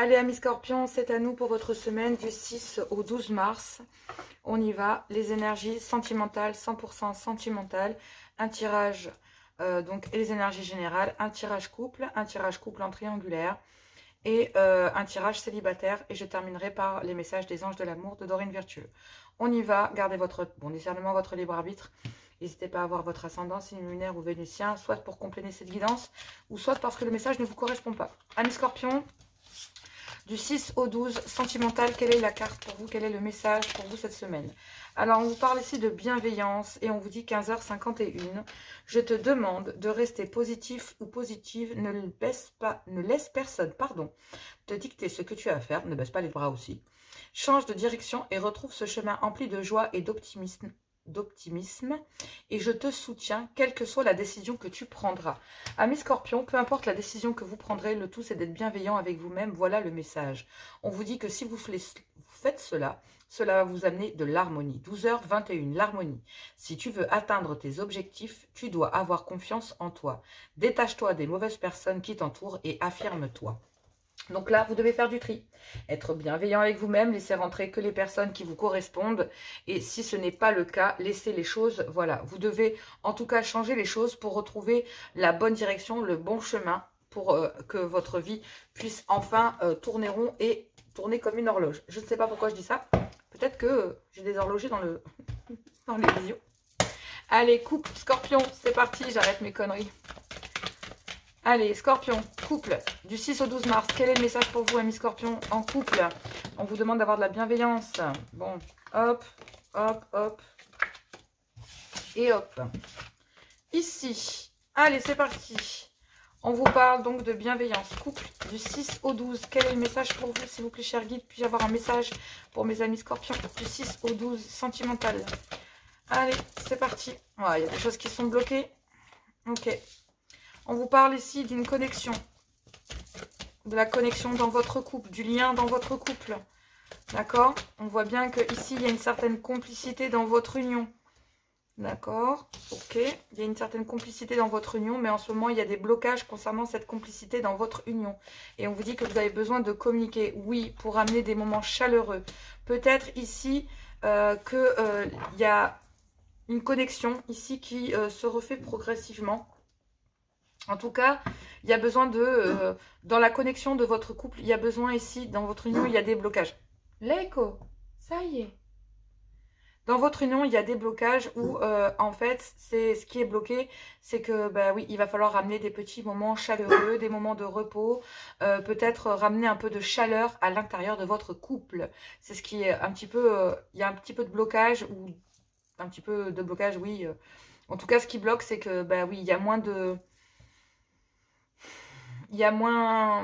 Allez, amis scorpions, c'est à nous pour votre semaine du 6 au 12 mars. On y va. Les énergies sentimentales, 100% sentimentales. Un tirage, et les énergies générales. Un tirage couple en triangulaire. Et un tirage célibataire. Et je terminerai par les messages des anges de l'amour de Dorine Virtueux. On y va. Gardez votre bon discernement, votre libre arbitre. N'hésitez pas à avoir votre ascendant, signe lunaire ou vénusien, soit pour compléter cette guidance, ou soit parce que le message ne vous correspond pas. Amis scorpions, du 6 au 12, sentimental, quelle est la carte pour vous? Quel est le message pour vous cette semaine? Alors, on vous parle ici de bienveillance et on vous dit 15h51. Je te demande de rester positif ou positive, ne laisse personne, te dicter ce que tu as à faire, ne baisse pas les bras aussi. Change de direction et retrouve ce chemin empli de joie et d'optimisme et je te soutiens, quelle que soit la décision que tu prendras. Amis scorpions, peu importe la décision que vous prendrez, le tout c'est d'être bienveillant avec vous-même. Voilà le message. On vous dit que si vous faites cela, cela va vous amener de l'harmonie. 12h21, l'harmonie. Si tu veux atteindre tes objectifs, tu dois avoir confiance en toi. Détache-toi des mauvaises personnes qui t'entourent et affirme-toi. Donc là, vous devez faire du tri, être bienveillant avec vous-même, laisser rentrer que les personnes qui vous correspondent. Et si ce n'est pas le cas, laissez les choses, voilà. Vous devez en tout cas changer les choses pour retrouver la bonne direction, le bon chemin pour que votre vie puisse enfin tourner rond et tourner comme une horloge. Je ne sais pas pourquoi je dis ça. Peut-être que j'ai des horlogers dans dans les visions. Allez, couple, scorpion, c'est parti, j'arrête mes conneries. Allez, scorpion, couple, du 6 au 12 mars. Quel est le message pour vous, amis scorpions, en couple? On vous demande d'avoir de la bienveillance. Bon, hop, hop, hop. Et hop. Ici. Allez, c'est parti. On vous parle donc de bienveillance. Couple, du 6 au 12. Quel est le message pour vous, s'il vous plaît, cher guide? Puis-je avoir un message pour mes amis scorpions? Du 6 au 12, sentimental. Allez, c'est parti. Il y a des choses qui sont bloquées. Ok. On vous parle ici d'une connexion, de la connexion dans votre couple, du lien dans votre couple, d'accord? On voit bien qu'ici, il y a une certaine complicité dans votre union, d'accord? Ok, il y a une certaine complicité dans votre union, mais en ce moment, il y a des blocages concernant cette complicité dans votre union. Et on vous dit que vous avez besoin de communiquer, oui, pour amener des moments chaleureux. Peut-être ici qu'il y a une connexion ici qui se refait progressivement. En tout cas, il y a besoin de... dans la connexion de votre couple, il y a besoin ici, dans votre union, il y a des blocages. L'écho, ça y est. Dans votre union, il y a des blocages où, en fait, c'est ce qui est bloqué, c'est que, bah oui, il va falloir ramener des petits moments chaleureux, des moments de repos, peut-être ramener un peu de chaleur à l'intérieur de votre couple. C'est ce qui est un petit peu... il y a un petit peu de blocage, ou un petit peu de blocage, oui. En tout cas, ce qui bloque, c'est que, bah oui, il y a moins de...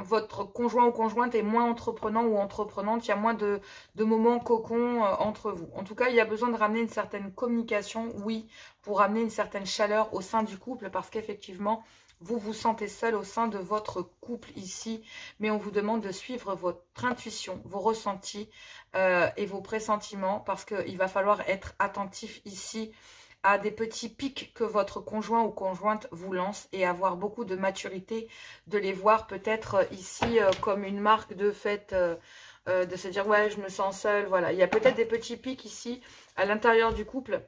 votre conjoint ou conjointe est moins entreprenant ou entreprenante, il y a moins de moments cocons entre vous. En tout cas, il y a besoin de ramener une certaine communication, oui, pour ramener une certaine chaleur au sein du couple, parce qu'effectivement, vous vous sentez seul au sein de votre couple ici, mais on vous demande de suivre votre intuition, vos ressentis et vos pressentiments, parce qu'il va falloir être attentif ici à des petits pics que votre conjoint ou conjointe vous lance et avoir beaucoup de maturité, de les voir peut-être ici comme une marque de fait, de se dire ouais je me sens seule, voilà. Il y a peut-être des petits pics ici à l'intérieur du couple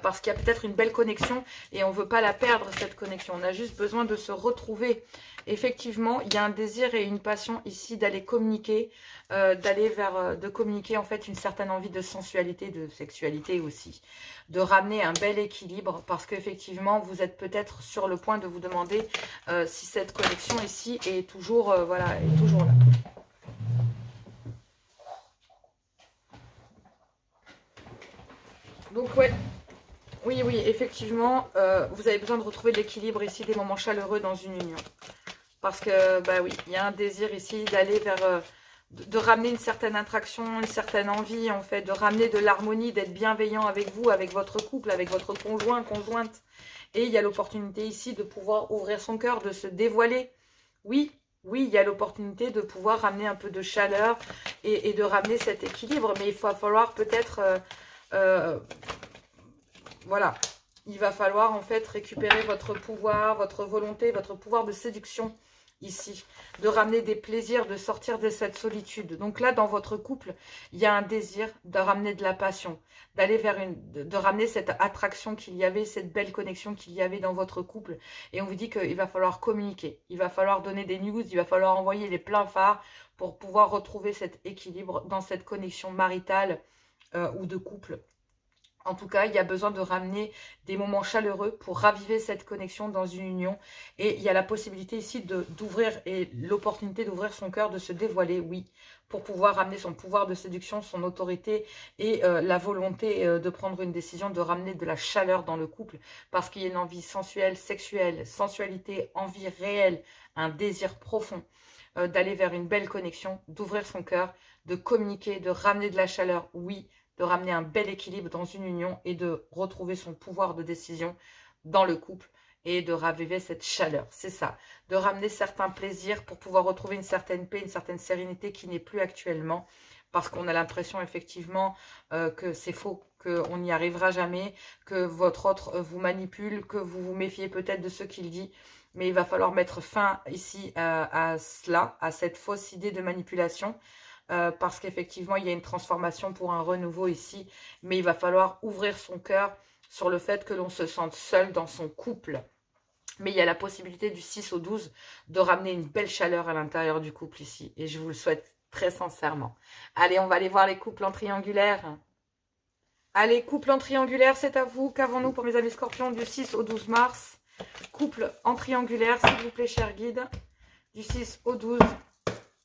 parce qu'il y a peut-être une belle connexion et on ne veut pas la perdre cette connexion, on a juste besoin de se retrouver. Effectivement, il y a un désir et une passion ici d'aller communiquer, de communiquer en fait une certaine envie de sensualité, de sexualité aussi, de ramener un bel équilibre parce qu'effectivement vous êtes peut-être sur le point de vous demander si cette connexion ici est toujours, voilà, est toujours là. Donc ouais. Oui, oui, effectivement, vous avez besoin de retrouver de l'équilibre ici, des moments chaleureux dans une union. Parce que, bah oui, il y a un désir ici d'aller vers, de ramener une certaine attraction, une certaine envie, en fait, de ramener de l'harmonie, d'être bienveillant avec vous, avec votre couple, avec votre conjoint, conjointe. Et il y a l'opportunité ici de pouvoir ouvrir son cœur, de se dévoiler. Oui, oui, il y a l'opportunité de pouvoir ramener un peu de chaleur et de ramener cet équilibre. Mais il va falloir peut-être... voilà, il va falloir en fait récupérer votre pouvoir, votre volonté, votre pouvoir de séduction ici, de ramener des plaisirs, de sortir de cette solitude. Donc là, dans votre couple, il y a un désir de ramener de la passion, d'aller vers de ramener cette attraction qu'il y avait, cette belle connexion qu'il y avait dans votre couple. Et on vous dit qu'il va falloir communiquer, il va falloir donner des news, il va falloir envoyer les pleins phares pour pouvoir retrouver cet équilibre dans cette connexion maritale ou de couple. En tout cas, il y a besoin de ramener des moments chaleureux pour raviver cette connexion dans une union. Et il y a la possibilité ici d'ouvrir et l'opportunité d'ouvrir son cœur, de se dévoiler, oui, pour pouvoir ramener son pouvoir de séduction, son autorité et la volonté de prendre une décision, de ramener de la chaleur dans le couple. Parce qu'il y a une envie sensuelle, sexuelle, sensualité, envie réelle, un désir profond d'aller vers une belle connexion, d'ouvrir son cœur, de communiquer, de ramener de la chaleur, oui, de ramener un bel équilibre dans une union et de retrouver son pouvoir de décision dans le couple et de raviver cette chaleur. C'est ça, de ramener certains plaisirs pour pouvoir retrouver une certaine paix, une certaine sérénité qui n'est plus actuellement parce qu'on a l'impression effectivement que c'est faux, qu'on n'y arrivera jamais, que votre autre vous manipule, que vous vous méfiez peut-être de ce qu'il dit. Mais il va falloir mettre fin ici à cela, à cette fausse idée de manipulation. Parce qu'effectivement, il y a une transformation pour un renouveau ici. Mais il va falloir ouvrir son cœur sur le fait que l'on se sente seul dans son couple. Mais il y a la possibilité du 6 au 12 de ramener une belle chaleur à l'intérieur du couple ici. Et je vous le souhaite très sincèrement. Allez, on va aller voir les couples en triangulaire. Allez, couple en triangulaire, c'est à vous. Qu'avons-nous pour mes amis scorpions du 6 au 12 mars? Couple en triangulaire, s'il vous plaît, cher guide. Du 6 au 12.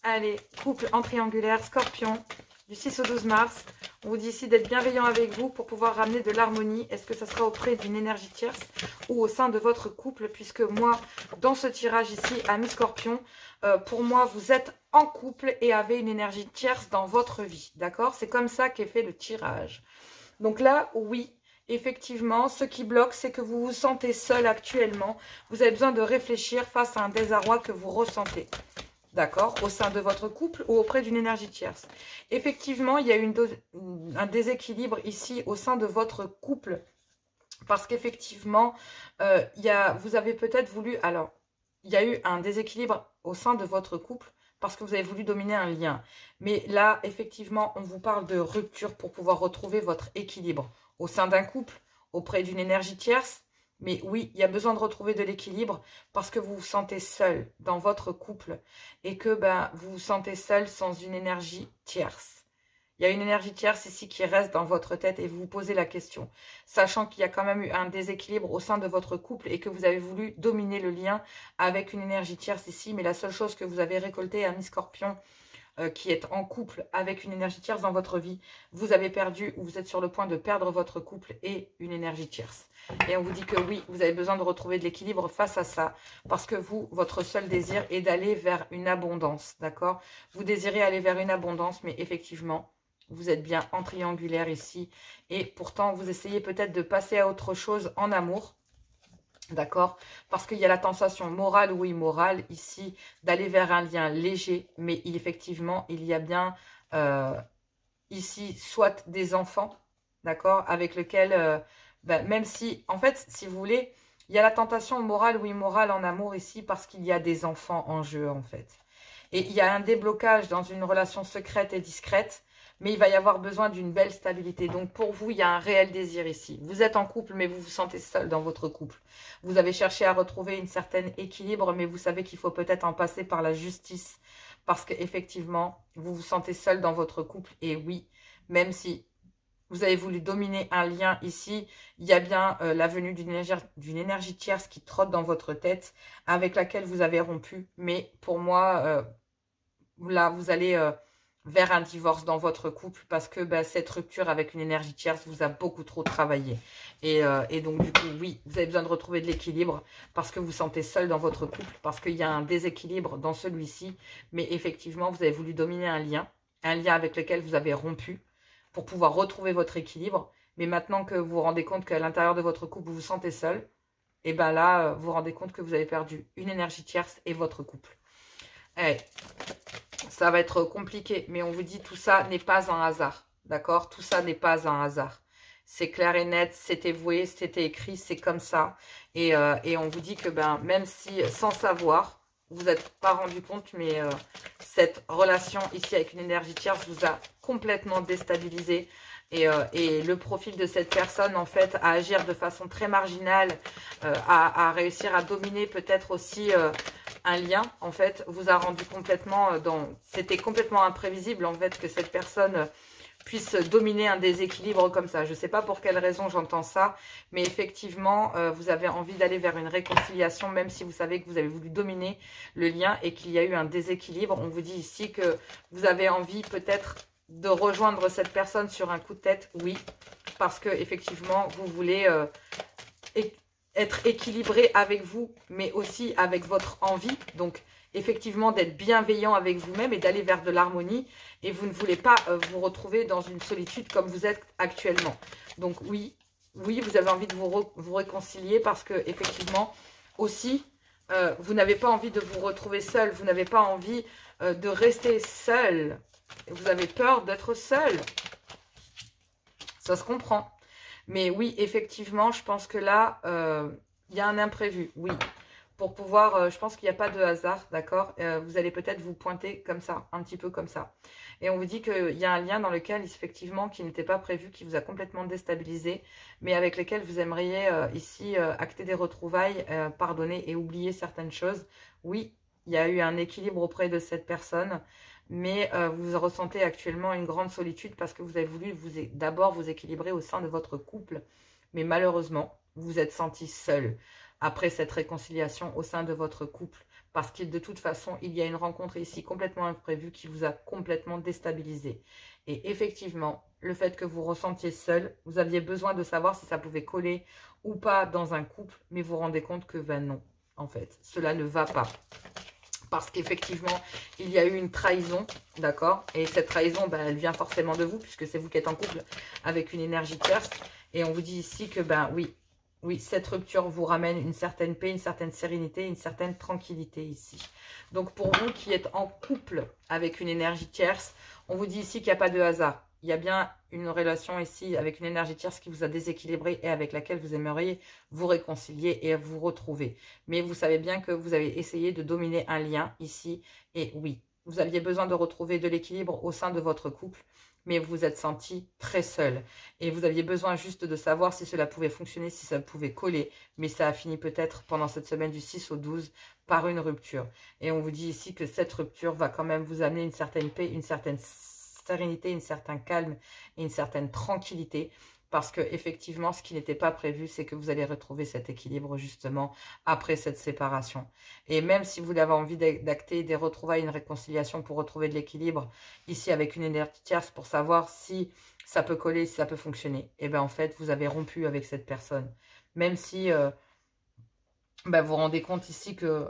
Allez, couple en triangulaire, scorpion, du 6 au 12 mars. On vous dit ici d'être bienveillant avec vous pour pouvoir ramener de l'harmonie. Est-ce que ça sera auprès d'une énergie tierce ou au sein de votre couple? Puisque moi, dans ce tirage ici, amis scorpions, pour moi, vous êtes en couple et avez une énergie tierce dans votre vie. D'accord? C'est comme ça qu'est fait le tirage. Donc là, oui. Effectivement, ce qui bloque, c'est que vous vous sentez seul actuellement. Vous avez besoin de réfléchir face à un désarroi que vous ressentez. D'accord, au sein de votre couple ou auprès d'une énergie tierce. Effectivement, il y a un déséquilibre ici au sein de votre couple. Parce qu'effectivement, vous avez peut-être voulu... Alors, il y a eu un déséquilibre au sein de votre couple parce que vous avez voulu dominer un lien. Mais là, effectivement, on vous parle de rupture pour pouvoir retrouver votre équilibre au sein d'un couple, auprès d'une énergie tierce. Mais oui, il y a besoin de retrouver de l'équilibre parce que vous vous sentez seul dans votre couple et que vous vous sentez seul sans une énergie tierce. Il y a une énergie tierce ici qui reste dans votre tête et vous vous posez la question, sachant qu'il y a quand même eu un déséquilibre au sein de votre couple et que vous avez voulu dominer le lien avec une énergie tierce ici. Mais la seule chose que vous avez récoltée, amis scorpions, qui est en couple avec une énergie tierce dans votre vie, vous avez perdu ou vous êtes sur le point de perdre votre couple et une énergie tierce. Et on vous dit que oui, vous avez besoin de retrouver de l'équilibre face à ça, parce que vous, votre seul désir est d'aller vers une abondance, d'accord? Vous désirez aller vers une abondance, mais effectivement, vous êtes bien en triangulaire ici, et pourtant, vous essayez peut-être de passer à autre chose en amour, d'accord? Parce qu'il y a la tentation morale ou immorale ici d'aller vers un lien léger. Mais effectivement, il y a bien ici soit des enfants, d'accord? Avec lesquels, même si, en fait, si vous voulez, il y a la tentation morale ou immorale en amour ici parce qu'il y a des enfants en jeu, en fait. Et il y a un déblocage dans une relation secrète et discrète. Mais il va y avoir besoin d'une belle stabilité. Donc pour vous, il y a un réel désir ici. Vous êtes en couple, mais vous vous sentez seul dans votre couple. Vous avez cherché à retrouver une certaine équilibre, mais vous savez qu'il faut peut-être en passer par la justice. Parce qu'effectivement, vous vous sentez seul dans votre couple. Et oui, même si vous avez voulu dominer un lien ici, il y a bien la venue d'une énergie tierce qui trotte dans votre tête, avec laquelle vous avez rompu. Mais pour moi, là, vous allez... vers un divorce dans votre couple parce que cette rupture avec une énergie tierce vous a beaucoup trop travaillé. Et donc, du coup, oui, vous avez besoin de retrouver de l'équilibre parce que vous vous sentez seul dans votre couple, parce qu'il y a un déséquilibre dans celui-ci. Mais effectivement, vous avez voulu dominer un lien avec lequel vous avez rompu pour pouvoir retrouver votre équilibre. Mais maintenant que vous vous rendez compte qu'à l'intérieur de votre couple, vous vous sentez seul, et là, vous vous rendez compte que vous avez perdu une énergie tierce et votre couple. Hey. Ça va être compliqué, mais on vous dit tout ça n'est pas un hasard, d'accord? Tout ça n'est pas un hasard. C'est clair et net, c'était voué, c'était écrit, c'est comme ça. Et on vous dit que même si, sans savoir, vous n'êtes pas rendu compte, mais cette relation ici avec une énergie tierce vous a complètement déstabilisé. Et le profil de cette personne, en fait, à agir de façon très marginale, à réussir à dominer peut-être aussi un lien, en fait, vous a rendu complètement C'était complètement imprévisible, en fait, que cette personne puisse dominer un déséquilibre comme ça. Je ne sais pas pour quelle raison j'entends ça, mais effectivement, vous avez envie d'aller vers une réconciliation, même si vous savez que vous avez voulu dominer le lien et qu'il y a eu un déséquilibre. On vous dit ici que vous avez envie peut-être de rejoindre cette personne sur un coup de tête, oui, parce que effectivement vous voulez être équilibré avec vous, mais aussi avec votre envie, donc effectivement d'être bienveillant avec vous-même et d'aller vers de l'harmonie, et vous ne voulez pas vous retrouver dans une solitude comme vous êtes actuellement. Donc oui, vous avez envie de vous réconcilier parce que effectivement aussi, vous n'avez pas envie de vous retrouver seul, vous n'avez pas envie de rester seul. Vous avez peur d'être seul. Ça se comprend. Mais oui, effectivement, je pense que là, il y a un imprévu. Oui. Pour pouvoir, je pense qu'il n'y a pas de hasard, d'accord. Vous allez peut-être vous pointer comme ça, un petit peu comme ça. Et on vous dit qu'il y a un lien dans lequel, effectivement, qui n'était pas prévu, qui vous a complètement déstabilisé, mais avec lequel vous aimeriez ici acter des retrouvailles, pardonner et oublier certaines choses. Oui, il y a eu un équilibre auprès de cette personne. Mais vous ressentez actuellement une grande solitude parce que vous avez voulu d'abord vous équilibrer au sein de votre couple. Mais malheureusement, vous vous êtes senti seul après cette réconciliation au sein de votre couple. Parce que de toute façon, il y a une rencontre ici complètement imprévue qui vous a complètement déstabilisé. Et effectivement, le fait que vous ressentiez seul, vous aviez besoin de savoir si ça pouvait coller ou pas dans un couple. Mais vous vous rendez compte que ben non, en fait, cela ne va pas. Parce qu'effectivement, il y a eu une trahison, d'accord? Et cette trahison, ben, elle vient forcément de vous, puisque c'est vous qui êtes en couple avec une énergie tierce. Et on vous dit ici que, ben oui, cette rupture vous ramène une certaine paix, une certaine sérénité, une certaine tranquillité ici. Donc pour vous qui êtes en couple avec une énergie tierce, on vous dit ici qu'il n'y a pas de hasard. Il y a bien une relation ici avec une énergie tierce qui vous a déséquilibré et avec laquelle vous aimeriez vous réconcilier et vous retrouver. Mais vous savez bien que vous avez essayé de dominer un lien ici. Et oui, vous aviez besoin de retrouver de l'équilibre au sein de votre couple, mais vous vous êtes senti très seul. Et vous aviez besoin juste de savoir si cela pouvait fonctionner, si ça pouvait coller. Mais ça a fini peut-être pendant cette semaine du 6 au 12 par une rupture. Et on vous dit ici que cette rupture va quand même vous amener une certaine paix, une certaine sérénité, un certain calme et une certaine tranquillité, parce que effectivement, ce qui n'était pas prévu, c'est que vous allez retrouver cet équilibre justement après cette séparation. Et même si vous avez envie d'acter des retrouvailles, une réconciliation pour retrouver de l'équilibre, ici avec une énergie tierce pour savoir si ça peut coller, si ça peut fonctionner, et bien en fait, vous avez rompu avec cette personne. Même si ben, vous vous rendez compte ici que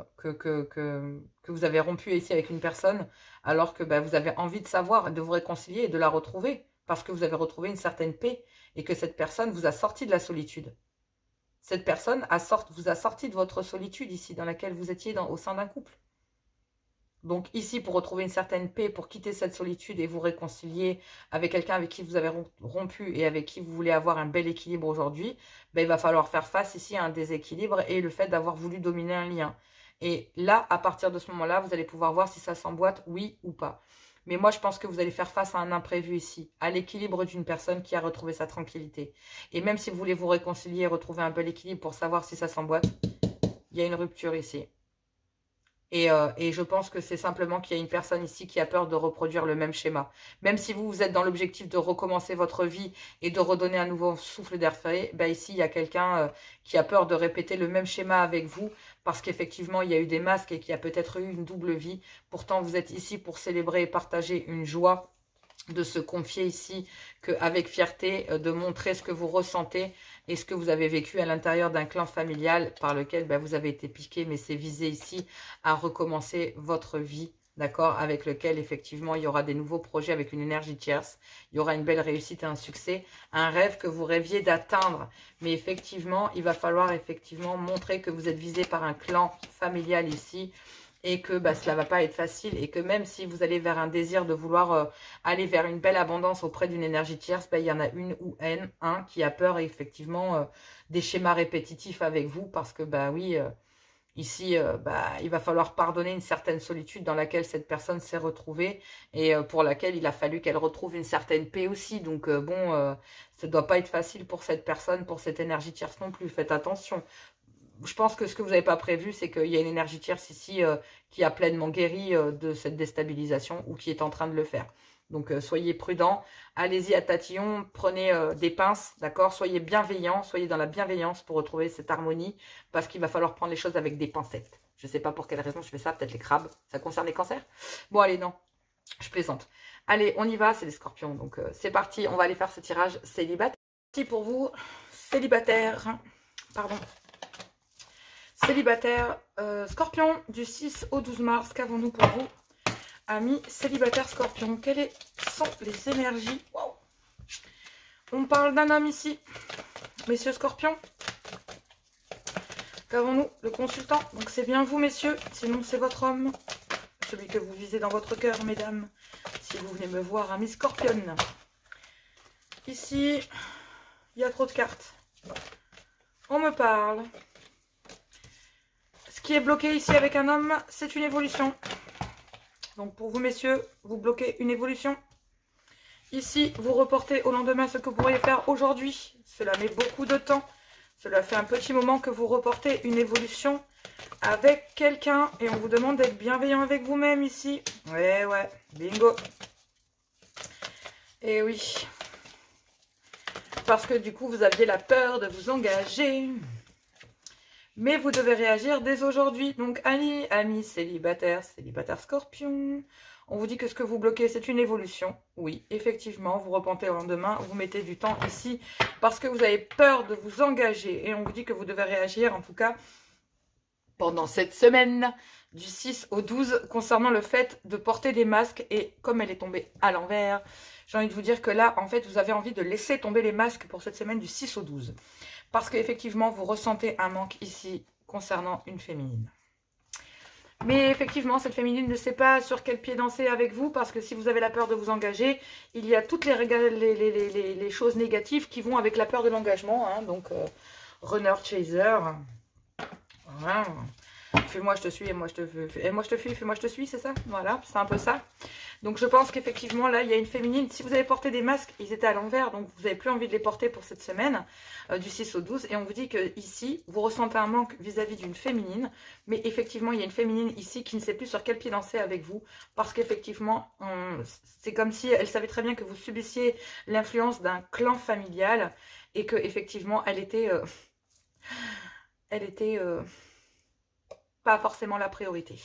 vous avez rompu ici avec une personne, alors que ben, vous avez envie de savoir, de vous réconcilier et de la retrouver, parce que vous avez retrouvé une certaine paix, et que cette personne vous a sorti de la solitude. Cette personne vous a sorti de votre solitude ici, dans laquelle vous étiez au sein d'un couple. Donc ici, pour retrouver une certaine paix, pour quitter cette solitude et vous réconcilier avec quelqu'un avec qui vous avez rompu et avec qui vous voulez avoir un bel équilibre aujourd'hui, ben, il va falloir faire face ici à un déséquilibre et le fait d'avoir voulu dominer un lien. Et là, à partir de ce moment-là, vous allez pouvoir voir si ça s'emboîte, oui ou pas. Mais moi, je pense que vous allez faire face à un imprévu ici, à l'équilibre d'une personne qui a retrouvé sa tranquillité. Et même si vous voulez vous réconcilier et retrouver un bel équilibre pour savoir si ça s'emboîte, il y a une rupture ici. Et je pense que c'est simplement qu'il y a une personne ici qui a peur de reproduire le même schéma. Même si vous êtes dans l'objectif de recommencer votre vie et de redonner un nouveau souffle d'air frais, ben ici, il y a quelqu'un qui a peur de répéter le même schéma avec vous parce qu'effectivement, il y a eu des masques et qu'il y a peut-être eu une double vie. Pourtant, vous êtes ici pour célébrer et partager une joie, de se confier ici avec fierté, de montrer ce que vous ressentez et ce que vous avez vécu à l'intérieur d'un clan familial par lequel ben, vous avez été piqué, mais c'est visé ici à recommencer votre vie, d'accord, avec lequel effectivement il y aura des nouveaux projets avec une énergie tierce, il y aura une belle réussite et un succès, un rêve que vous rêviez d'atteindre, mais effectivement il va falloir effectivement montrer que vous êtes visé par un clan familial ici, et que bah, cela ne va pas être facile, et que même si vous allez vers un désir de vouloir aller vers une belle abondance auprès d'une énergie tierce, bah, il y en a une ou un qui a peur effectivement des schémas répétitifs avec vous, parce que bah oui, Ici, il va falloir pardonner une certaine solitude dans laquelle cette personne s'est retrouvée et pour laquelle il a fallu qu'elle retrouve une certaine paix aussi. Donc ça ne doit pas être facile pour cette personne, pour cette énergie tierce non plus. Faites attention. Je pense que ce que vous n'avez pas prévu, c'est qu'il y a une énergie tierce ici qui a pleinement guéri de cette déstabilisation ou qui est en train de le faire. Donc, soyez prudents, allez-y à tatillon, prenez des pinces, d'accord? Soyez bienveillants, soyez dans la bienveillance pour retrouver cette harmonie, parce qu'il va falloir prendre les choses avec des pincettes. Je ne sais pas pour quelle raison je fais ça, peut-être les crabes, ça concerne les cancers? Bon, allez, non, je plaisante. Allez, on y va, c'est les scorpions, donc c'est parti, on va aller faire ce tirage célibataire. C'est pour vous, célibataire, pardon. Célibataire, scorpion, du 6 au 12 mars, qu'avons-nous pour vous? Amis célibataires scorpions, quelles sont les énergies? Wow. On parle d'un homme ici, messieurs scorpions. Qu'avons-nous? Le consultant, donc c'est bien vous messieurs, sinon c'est votre homme, celui que vous visez dans votre cœur mesdames, si vous venez me voir, amis scorpionne. Ici, il y a trop de cartes. On me parle. Ce qui est bloqué ici avec un homme, c'est une évolution. Donc pour vous messieurs, vous bloquez une évolution. Ici, vous reportez au lendemain ce que vous pourriez faire aujourd'hui. Cela met beaucoup de temps. Cela fait un petit moment que vous reportez une évolution avec quelqu'un. Et on vous demande d'être bienveillant avec vous-même ici. Ouais, bingo. Et oui. Parce que du coup, vous aviez la peur de vous engager. Mais vous devez réagir dès aujourd'hui. Donc, amis célibataires, célibataires scorpions, on vous dit que ce que vous bloquez, c'est une évolution. Oui, effectivement, vous repentez au lendemain, vous mettez du temps ici parce que vous avez peur de vous engager. Et on vous dit que vous devez réagir, en tout cas, pendant cette semaine du 6 au 12, concernant le fait de porter des masques. Et comme elle est tombée à l'envers, j'ai envie de vous dire que là, en fait, vous avez envie de laisser tomber les masques pour cette semaine du 6 au 12. Parce qu'effectivement, vous ressentez un manque ici concernant une féminine. Mais effectivement, cette féminine ne sait pas sur quel pied danser avec vous, parce que si vous avez la peur de vous engager, il y a toutes les choses négatives qui vont avec la peur de l'engagement. Hein, donc, runner, chaser. Voilà. Fais-moi, je te suis, et moi, je te fuis. Et moi, je te fuis, fais-moi, je te suis, c'est ça? Voilà, c'est un peu ça. Donc, je pense qu'effectivement, là, il y a une féminine. Si vous avez porté des masques, ils étaient à l'envers, donc vous n'avez plus envie de les porter pour cette semaine, du 6 au 12. Et on vous dit que ici, vous ressentez un manque vis-à-vis d'une féminine. Mais effectivement, il y a une féminine ici qui ne sait plus sur quel pied danser avec vous. Parce qu'effectivement, c'est comme si elle savait très bien que vous subissiez l'influence d'un clan familial. Et qu'effectivement, elle était... pas forcément la priorité.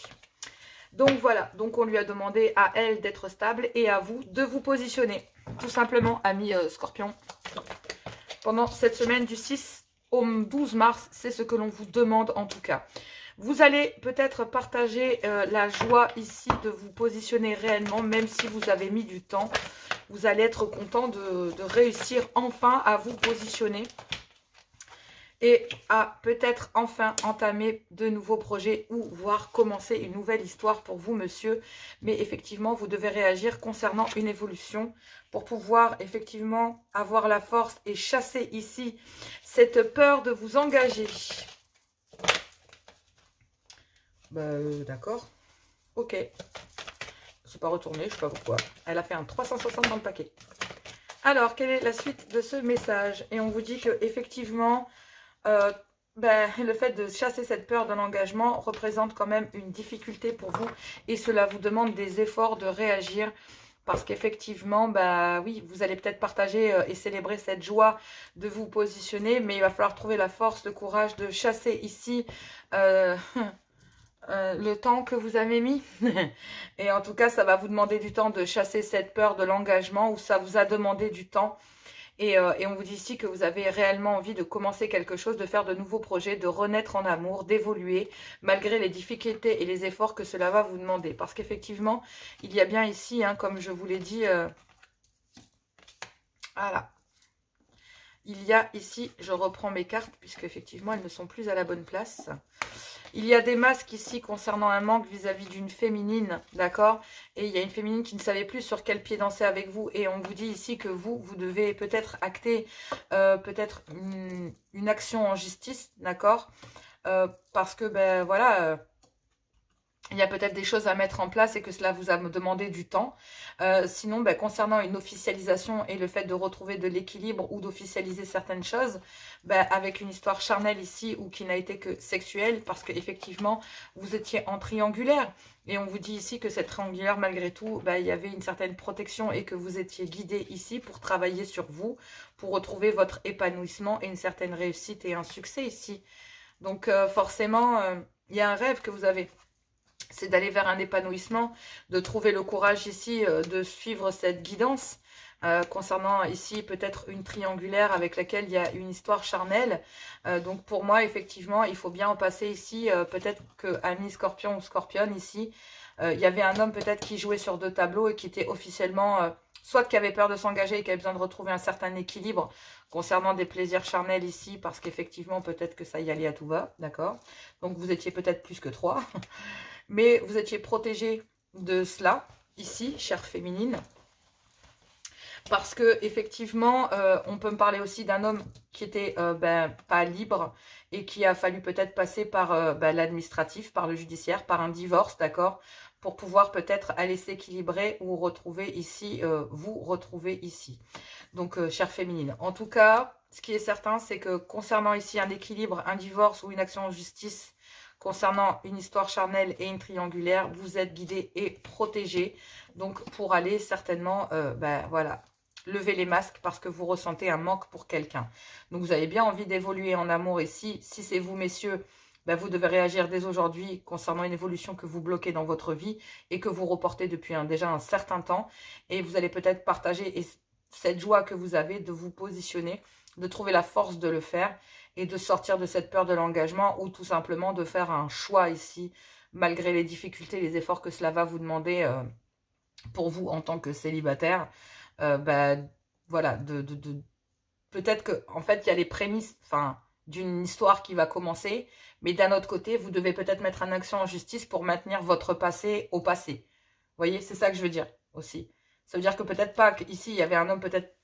Donc voilà, donc on lui a demandé à elle d'être stable et à vous de vous positionner. Tout simplement, amis scorpions. Pendant cette semaine du 6 au 12 mars, c'est ce que l'on vous demande en tout cas. Vous allez peut-être partager la joie ici de vous positionner réellement, même si vous avez mis du temps. Vous allez être content de réussir enfin à vous positionner. Et à peut-être enfin entamer de nouveaux projets ou voire commencer une nouvelle histoire pour vous, monsieur. Mais effectivement, vous devez réagir concernant une évolution pour pouvoir effectivement avoir la force et chasser ici cette peur de vous engager. D'accord. Ok. C'est pas retourné, je sais pas pourquoi. Elle a fait un 360 dans le paquet. Alors, quelle est la suite de ce message? Et on vous dit que effectivement... le fait de chasser cette peur de l'engagement représente quand même une difficulté pour vous et cela vous demande des efforts de réagir parce qu'effectivement, oui, vous allez peut-être partager et célébrer cette joie de vous positionner, mais il va falloir trouver la force, le courage de chasser ici le temps que vous avez mis. Et en tout cas, ça va vous demander du temps de chasser cette peur de l'engagement ou ça vous a demandé du temps. Et on vous dit ici que vous avez réellement envie de commencer quelque chose, de faire de nouveaux projets, de renaître en amour, d'évoluer, malgré les difficultés et les efforts que cela va vous demander. Parce qu'effectivement, il y a bien ici, hein, comme je vous l'ai dit, voilà. Il y a ici, je reprends mes cartes, puisque effectivement, elles ne sont plus à la bonne place. Il y a des masques ici concernant un manque vis-à-vis d'une féminine, d'accord? Et il y a une féminine qui ne savait plus sur quel pied danser avec vous. Et on vous dit ici que vous devez peut-être acter peut-être une action en justice, d'accord? parce que, ben voilà... il y a peut-être des choses à mettre en place et que cela vous a demandé du temps. Sinon, ben, concernant une officialisation et le fait de retrouver de l'équilibre ou d'officialiser certaines choses, ben, avec une histoire charnelle ici ou qui n'a été que sexuelle, parce qu'effectivement, vous étiez en triangulaire. Et on vous dit ici que cette triangulaire, malgré tout, ben, il y avait une certaine protection et que vous étiez guidé ici pour travailler sur vous, pour retrouver votre épanouissement et une certaine réussite et un succès ici. Donc forcément, il y a un rêve que vous avez. C'est d'aller vers un épanouissement, de trouver le courage ici, de suivre cette guidance. Concernant ici peut-être une triangulaire avec laquelle il y a une histoire charnelle. Donc pour moi, effectivement, il faut bien en passer ici. Peut-être que ami Scorpion ou Scorpion ici, il y avait un homme peut-être qui jouait sur 2 tableaux et qui était officiellement... soit qui avait peur de s'engager et qui avait besoin de retrouver un certain équilibre concernant des plaisirs charnels ici, parce qu'effectivement, peut-être que ça y allait à tout va, d'accord? Donc vous étiez peut-être plus que 3. Mais vous étiez protégé de cela, ici, chère féminine. Parce que effectivement, on peut me parler aussi d'un homme qui était pas libre et qui a fallu peut-être passer par l'administratif, par le judiciaire, par un divorce, d'accord, pour pouvoir peut-être aller s'équilibrer ou retrouver ici, vous retrouver ici. Donc, chère féminine, en tout cas, ce qui est certain, c'est que concernant ici un équilibre, un divorce ou une action en justice, concernant une histoire charnelle et une triangulaire, vous êtes guidé et protégé. Donc, pour aller certainement, voilà, lever les masques parce que vous ressentez un manque pour quelqu'un. Donc, vous avez bien envie d'évoluer en amour. Et si c'est vous, messieurs, vous devez réagir dès aujourd'hui concernant une évolution que vous bloquez dans votre vie et que vous reportez depuis déjà un certain temps. Et vous allez peut-être partager cette joie que vous avez de vous positionner, de trouver la force de le faire et de sortir de cette peur de l'engagement ou tout simplement de faire un choix ici, malgré les difficultés, les efforts que cela va vous demander pour vous en tant que célibataire. Voilà, peut-être que en fait, il y a les prémices d'une histoire qui va commencer, mais d'un autre côté, vous devez peut-être mettre en action en justice pour maintenir votre passé au passé. Vous voyez, c'est ça que je veux dire aussi. Ça veut dire que peut-être pas qu'ici, il y avait un homme peut-être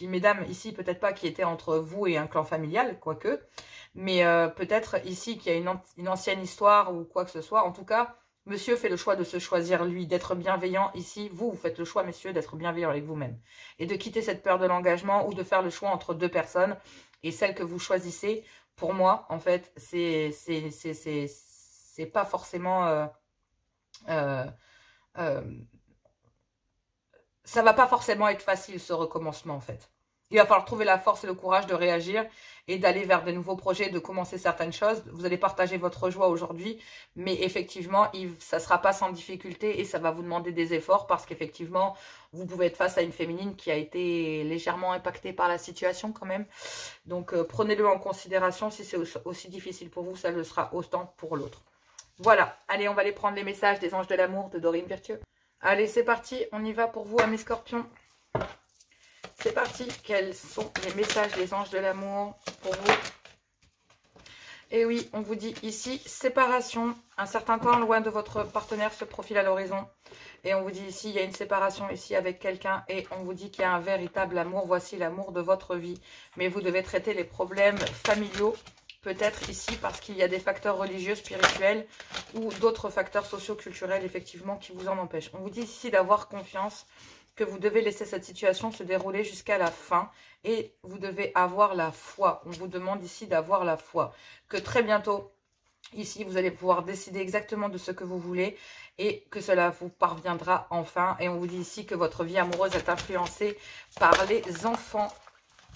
mesdames, ici, peut-être pas qui était entre vous et un clan familial, quoique, mais peut-être ici qu'il y a une ancienne histoire ou quoi que ce soit. En tout cas, monsieur fait le choix de se choisir lui, d'être bienveillant ici. Vous faites le choix, messieurs, d'être bienveillant avec vous-même et de quitter cette peur de l'engagement ou de faire le choix entre 2 personnes et celle que vous choisissez. Pour moi, en fait, c'est pas forcément... ça va pas forcément être facile, ce recommencement, en fait. Il va falloir trouver la force et le courage de réagir et d'aller vers de nouveaux projets, de commencer certaines choses. Vous allez partager votre joie aujourd'hui, mais effectivement, ça ne sera pas sans difficulté et ça va vous demander des efforts parce qu'effectivement, vous pouvez être face à une féminine qui a été légèrement impactée par la situation quand même. Donc, prenez-le en considération. Si c'est aussi difficile pour vous, ça le sera autant pour l'autre. Voilà. Allez, on va aller prendre les messages des anges de l'amour de Dorine Virtueux. Allez, c'est parti. On y va pour vous, amis scorpions. C'est parti. Quels sont les messages des anges de l'amour pour vous? Et oui, on vous dit ici, séparation. Un certain temps loin de votre partenaire se profile à l'horizon. Et on vous dit ici, il y a une séparation ici avec quelqu'un. Et on vous dit qu'il y a un véritable amour. Voici l'amour de votre vie. Mais vous devez traiter les problèmes familiaux. Peut-être ici parce qu'il y a des facteurs religieux, spirituels ou d'autres facteurs socio-culturels effectivement qui vous en empêchent. On vous dit ici d'avoir confiance, que vous devez laisser cette situation se dérouler jusqu'à la fin et vous devez avoir la foi. On vous demande ici d'avoir la foi. Que très bientôt, ici, vous allez pouvoir décider exactement de ce que vous voulez et que cela vous parviendra enfin. Et on vous dit ici que votre vie amoureuse est influencée par les enfants.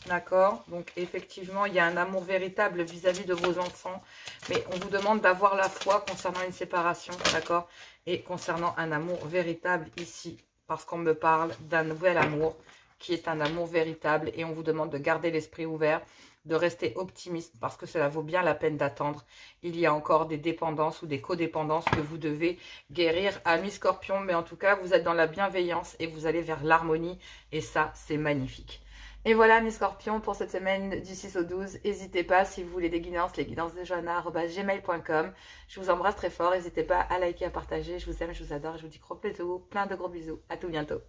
D'accord? Donc, effectivement, il y a un amour véritable vis-à-vis de vos enfants. Mais on vous demande d'avoir la foi concernant une séparation, d'accord? Et concernant un amour véritable ici. Parce qu'on me parle d'un nouvel amour qui est un amour véritable. Et on vous demande de garder l'esprit ouvert, de rester optimiste parce que cela vaut bien la peine d'attendre. Il y a encore des dépendances ou des codépendances que vous devez guérir, amis scorpions. Mais en tout cas, vous êtes dans la bienveillance et vous allez vers l'harmonie. Et ça, c'est magnifique. Et voilà mes scorpions pour cette semaine du 6 au 12. N'hésitez pas si vous voulez des guidances, les guidances de johanna@gmail.com. Je vous embrasse très fort. N'hésitez pas à liker, à partager. Je vous aime, je vous adore. Je vous dis gros bisous, plein de gros bisous. À tout bientôt.